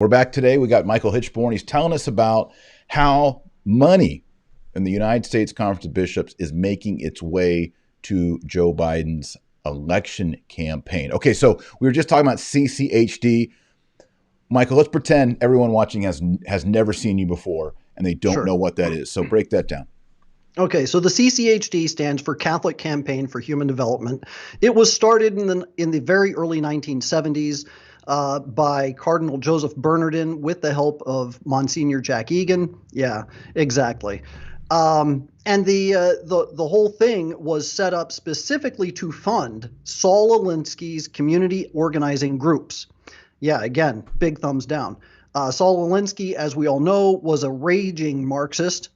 We're back today. We got Michael Hichborn. He's telling us about how money in the United States Conference of Bishops is making its way to Joe Biden's election campaign. Okay, so we were just talking about CCHD. Michael, let's pretend everyone watching has never seen you before and they don't know what that is. So break that down. Okay, so the CCHD stands for Catholic Campaign for Human Development. It was started in the very early 1970s by Cardinal Joseph Bernardin with the help of Monsignor Jack Egan. Yeah, exactly. And the whole thing was set up specifically to fund Saul Alinsky's community organizing groups. Yeah, again, big thumbs down. Saul Alinsky, as we all know, was a raging Marxist.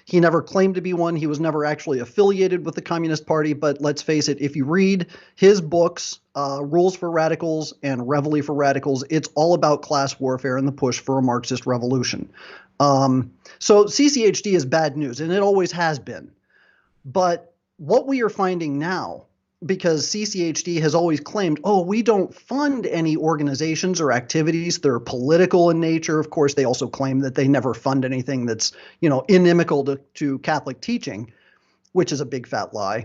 He never claimed to be one. He was never actually affiliated with the Communist Party. But let's face it, if you read his books, Rules for Radicals and Reveille for Radicals, it's all about class warfare and the push for a Marxist revolution. So CCHD is bad news, and it always has been. But what we are finding now, because CCHD has always claimed, oh, we don't fund any organizations or activities. They're political in nature. Of course, they also claim that they never fund anything that's, inimical to Catholic teaching, which is a big fat lie.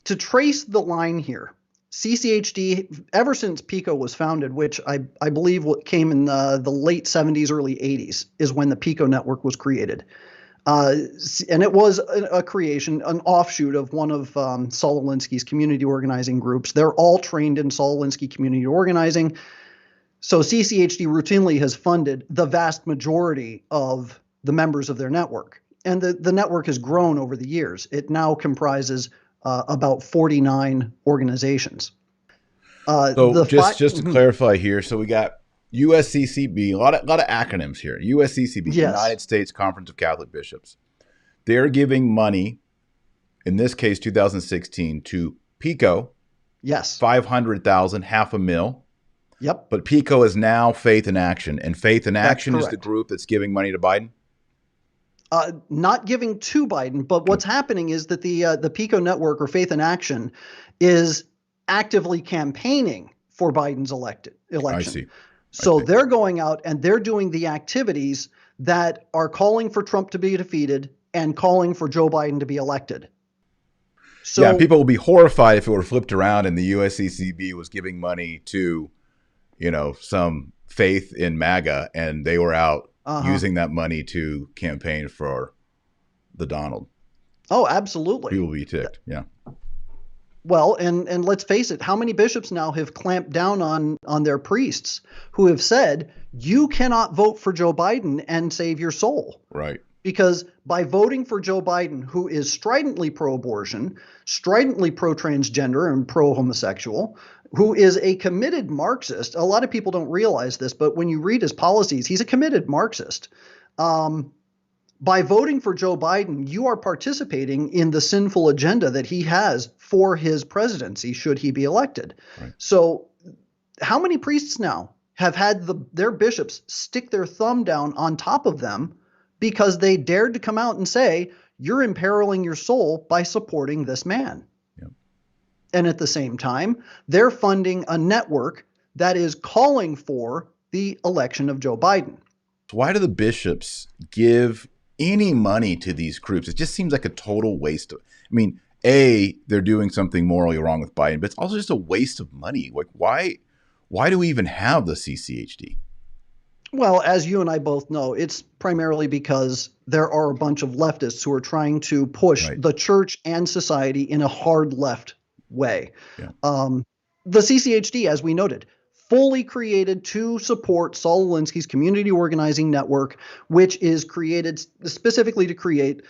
To trace the line here, CCHD, ever since PICO was founded, which I believe came in the late 70s, early 80s, is when the PICO network was created. And it was a creation, an offshoot of one of Saul Alinsky's community organizing groups. They're all trained in Saul Alinsky community organizing. So CCHD routinely has funded the vast majority of the members of their network. And the network has grown over the years. It now comprises about 49 organizations. So just to clarify here, so we got USCCB, a lot of acronyms here. USCCB, yes. United States Conference of Catholic Bishops. They're giving money, in this case, 2016, to PICO. Yes. 500,000, $500,000. Yep. But PICO is now Faith in Action, and Faith in Action is the group that's giving money to Biden. Not giving to Biden, but what's happening is that the PICO network or Faith in Action is actively campaigning for Biden's election. I see. So they're going out and they're doing the activities that are calling for Trump to be defeated and calling for Joe Biden to be elected. So yeah, people will be horrified if it were flipped around and the USCCB was giving money to, some faith in MAGA and they were out using that money to campaign for the Donald. Oh, absolutely. People will be ticked. Yeah. Well, and let's face it, how many bishops now have clamped down on their priests who have said, you cannot vote for Joe Biden and save your soul? Right. Because by voting for Joe Biden, who is stridently pro-abortion, stridently pro-transgender and pro-homosexual, who is a committed Marxist, a lot of people don't realize this, but when you read his policies, he's a committed Marxist. By voting for Joe Biden, you are participating in the sinful agenda that he has for his presidency, should he be elected. Right. So how many priests now have had their bishops stick their thumb down on top of them because they dared to come out and say, you're imperiling your soul by supporting this man? Yep. And at the same time, they're funding a network that is calling for the election of Joe Biden. Why do the bishops give any money to these groups? It just seems like a total waste of, they're doing something morally wrong with Biden, but it's also just a waste of money. Like, why do we even have the CCHD? Well, as you and I both know, it's primarily because there are a bunch of leftists who are trying to push the church and society in a hard left way. Yeah. The CCHD, as we noted, fully created to support Saul Alinsky's community organizing network, which is created specifically to create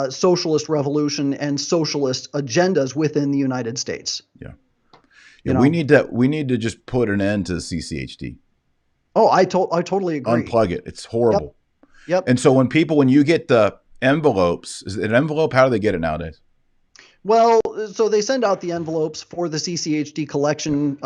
socialist revolution and socialist agendas within the United States. Yeah. We need to just put an end to the CCHD. Oh, I totally agree. Unplug it. It's horrible. Yep. And so when you get the envelopes, is it an envelope? How do they get it nowadays? Well, so they send out the envelopes for the CCHD collection.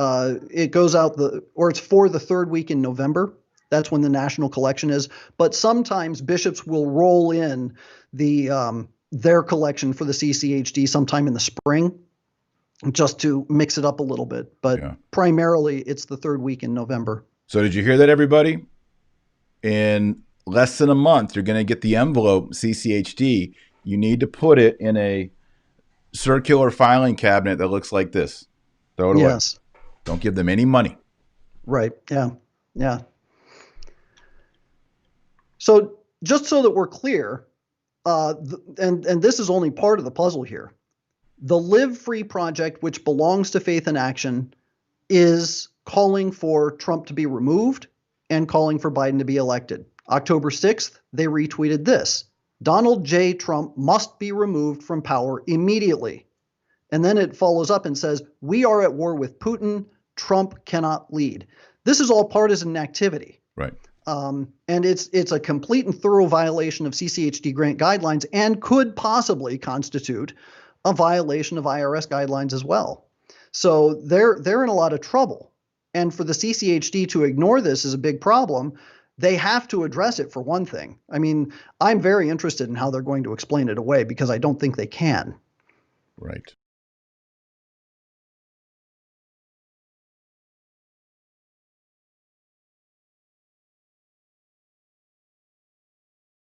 It goes out it's for the third week in November. That's when the national collection is. But sometimes bishops will roll in their collection for the CCHD sometime in the spring, just to mix it up a little bit. But primarily, it's the third week in November. So did you hear that, everybody? In less than a month, you're going to get the envelope CCHD. You need to put it in a circular filing cabinet that looks like this. Throw it away. Yes. Don't give them any money. Right. Yeah. Yeah. So just so that we're clear, and this is only part of the puzzle here, the Live Free Project, which belongs to Faith in Action, is calling for Trump to be removed and calling for Biden to be elected. October 6th, they retweeted this: Donald J. Trump must be removed from power immediately. And then it follows up and says, we are at war with Putin. Trump cannot lead. This is all partisan activity. Right. And it's a complete and thorough violation of CCHD grant guidelines and could possibly constitute a violation of IRS guidelines as well. So they're in a lot of trouble. And for the CCHD to ignore this is a big problem. They have to address it, for one thing. I mean, I'm very interested in how they're going to explain it away, because I don't think they can. Right.